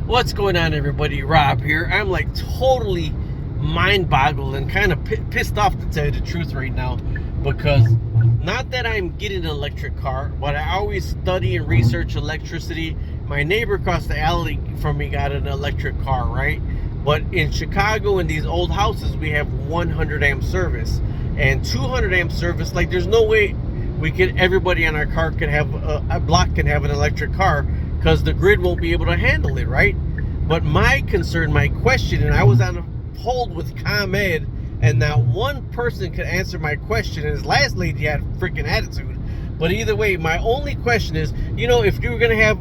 What's going on, everybody? Rob here. I'm like totally mind-boggled and kind of pissed off, to tell you the truth, right now, because not that I'm getting an electric car, but I always study and research electricity. My neighbor across the alley from me got an electric car, right? But in Chicago, in these old houses, we have 100 amp service and 200 amp service. Like, there's no way everybody on our car could have a block can have an electric car, because the grid won't be able to handle it, right? But my concern, my question, and I was on a hold with ComEd, and not one person could answer my question, and his last lady had freaking attitude. But either way, my only question is, if you were going to have,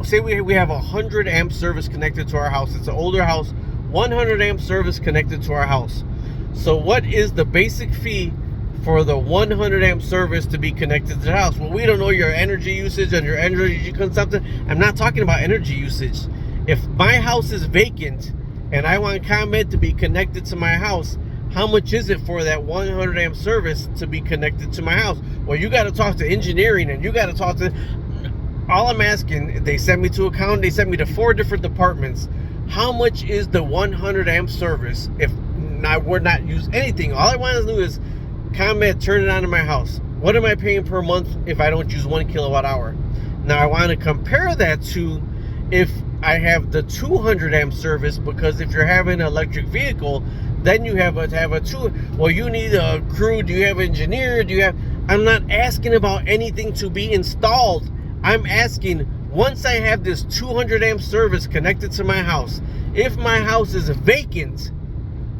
say we have 100 amp service connected to our house, it's an older house, 100 amp service connected to our house. So what is the basic fee for the 100 amp service to be connected to the house? Well, we don't know your energy usage and your energy consumption. I'm not talking about energy usage. If my house is vacant and I want ComEd to be connected to my house, how much is it for that 100 amp service to be connected to my house? Well, you got to talk to engineering, and you got to talk to, all I'm asking, they sent me to accounting, they sent me to 4 different departments. How much is the 100 amp service if I would not use anything? All I want to do is ComEd, turn it on in my house. What am I paying per month if I don't use 1 kilowatt hour? Now I want to compare that to if I have the 200 amp service, because if you're having an electric vehicle, then you have to have a well, you need a crew. Do you have an engineer? I'm not asking about anything to be installed. I'm asking, once I have this 200 amp service connected to my house, if my house is vacant,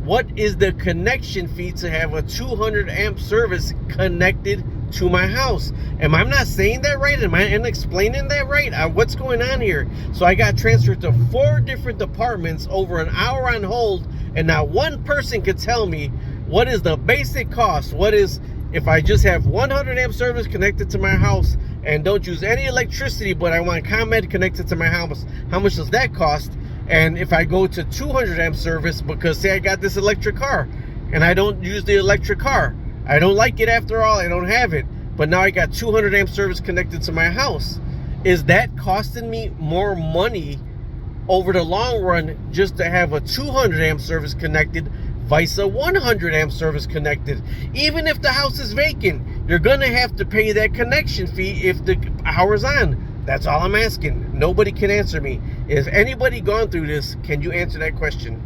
what is the connection fee to have a 200 amp service connected to my house? Am I not saying that right? Am I explaining that right? What's going on here? So I got transferred to 4 different departments over an hour on hold, and not one person could tell me what is the basic cost. What is, if I just have 100 amp service connected to my house and don't use any electricity, but I want ComEd connected to my house, how much does that cost? And if I go to 200 amp service, because say I got this electric car and I don't use the electric car, I don't like it after all, I don't have it, but now I got 200 amp service connected to my house, is that costing me more money over the long run just to have a 200 amp service connected vice a 100 amp service connected? Even if the house is vacant, you're gonna have to pay that connection fee if the power's on. That's all I'm asking. Nobody can answer me. If anybody gone through this, can you answer that question?